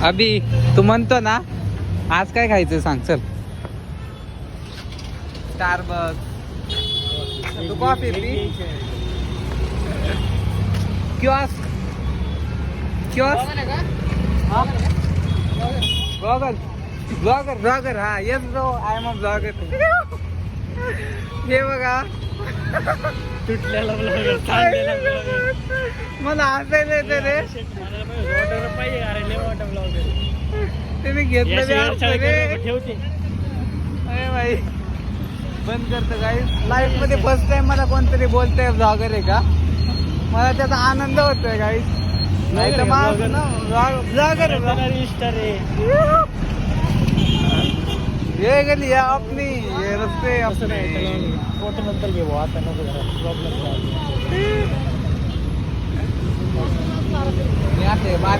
अभि तू म्हणतो ना आज काय खायचं सांग चल. स्टारबक्स तू कॉफी पी. किऑस्क ब्लॉगर हा yes bro I am a blogger. हे बघा तुटलेला ब्लॉगर, चाललेला ब्लॉगर. मला हसायला येतं रे. वॉटर पाहिजे अरे लय वॉटर ब्लॉगर. तुम्ही घेतलं ठेवते. अरे भाई बंद करतो गाईस. लाईफ मध्ये फर्स्ट टाइम मला कोणतरी बोलतंय ब्लॉगर आहे का. मला त्याचा आनंद होतोय गाईस. नाही तर ब्लॉगर ये गली या अपनी ये रस्ते अपने. फोटो नंतर घेऊ आता नको प्रॉब्लेम.